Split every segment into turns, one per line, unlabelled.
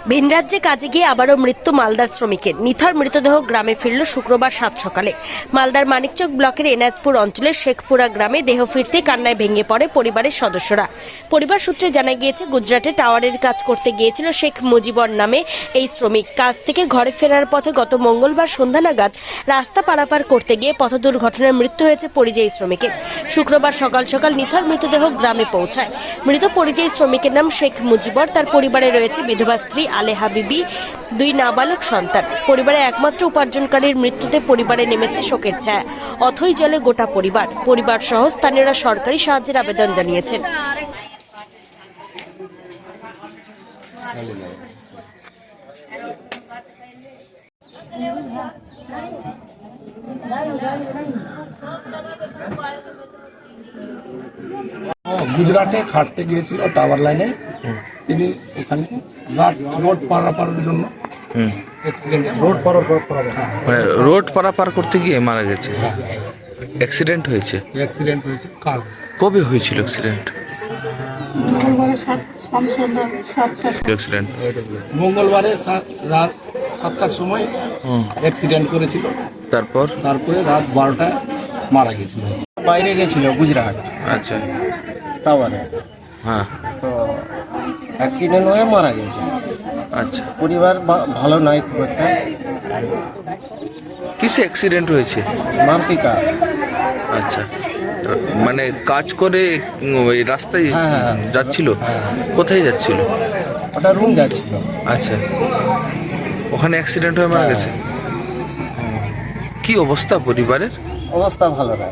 ভিন রাজ্যে কাজে গিয়ে আবারও মৃত্যু মালদার শ্রমিকের। নিথর মৃতদেহ গ্রামে ফিরল শুক্রবার সাত সকালে। মালদার মানিকচক ব্লকের এনায়তপুর অঞ্চলের শেখপুরা গ্রামে দেহ ফিরতে কান্নায় ভেঙে পড়ে পরিবারের সদস্যরা। পরিবার সূত্রে জানা গিয়েছে, গুজরাটে টাওয়ারের কাজ করতে গিয়েছিল শেখ মুজিবর নামে এই শ্রমিক। কাজ থেকে ঘরে ফেরার পথে গত মঙ্গলবার সন্ধ্যা নাগাদ রাস্তা পারাপার করতে গিয়ে পথ দুর্ঘটনায় মৃত্যু হয়েছে পরিযায়ী শ্রমিকের। শুক্রবার সকাল সকাল নিথর মৃতদেহ গ্রামে পৌঁছায়। মৃত পরিযায়ী শ্রমিকের নাম শেখ মুজিবর। তার পরিবারে রয়েছে বিধবা স্ত্রী আলেহা বিবি, দুই নাবালক সন্তান। পরিবারের একমাত্র উপার্জনকারীর মৃত্যুতে পরিবারে নেমেছে শোকের ছায়া। অথই জলে গোটা পরিবার সহ স্থানীয়রা সরকারি সাহায্যের আবেদন জানিয়েছেন।
গুজরাটে খাটতে গিয়েছিল টাওয়ার লাইনে। তিনি ওখানে রোড পারাপারের জন্য
রোড পারাপার করতে গিয়ে মারা গেছে। অ্যাক্সিডেন্ট হয়েছে।
কাল
কবে হয়েছিল অ্যাক্সিডেন্ট?
মঙ্গলবারে রাত 7টার সময় অ্যাক্সিডেন্ট করেছিল। তারপরে রাত 12টায় মারা গেছিল।
বাইরে গেছিল গুজরাট
আচ্ছা,
টাওয়ারে,
হ্যাঁ,
তো অ্যাক্সিডেন্ট হয়ে মারা গেছে।
আচ্ছা।
পরিবার ভালো নাই খুব একটা।
কিসে অ্যাক্সিডেন্ট হয়েছে?
মারুতি কার।
আচ্ছা, মানে কাজ করে ওই রাস্তায়
হ্যাঁ।
যাচ্ছিল? কোথায় যাচ্ছিল?
ওটা রুম যাচ্ছিল।
আচ্ছা, ওখানে অ্যাক্সিডেন্ট হয়ে মারা গেছে। কি অবস্থা পরিবারের?
অবস্থা ভালো না।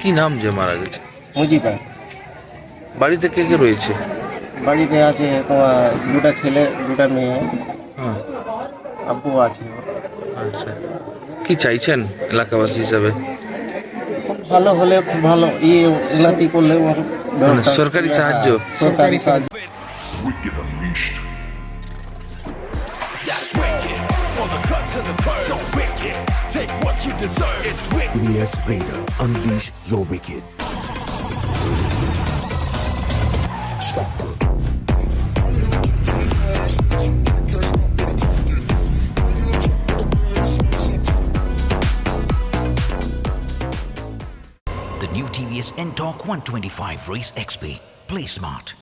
কি নাম যে মারা গেছে?
মুজিবার।
বাড়িতে কে কে রয়েছে?
বাড়িতে আছে তোমার দুটা ছেলে দুটা মেয়ে,
হ্যাঁ,
আব্বু আছে।
আচ্ছা, কি চাইছেন এলাকাবাসী হিসাবে?
খুব ভালো হলে খুব ভালো, উন্নতি করলে ওর ব্যবস্থা-
সরকারি সাহায্য?
সরকারি সাহায্য।
Wicked Unleashed. That's wicked. For the cuts and the curves. So wicked. Take what you deserve. It's wicked.
EBS Raider, unleash your wicked.
The new TVS N-Torque 125 Race XP. Play smart.